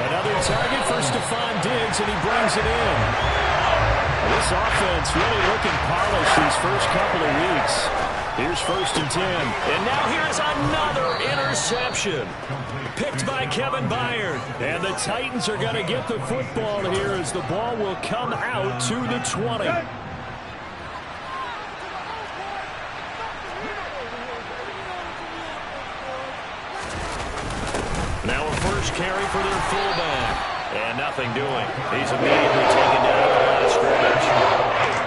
Another target for Stephon Diggs, and he brings it in. This offense really looking polished these first couple of weeks. Here's 1st and 10. And now here's another interception. Picked by Kevin Byard. And the Titans are going to get the football here as the ball will come out to the 20. Now a first carry for their fullback. And nothing doing. He's immediately taken down at the line of scrimmage.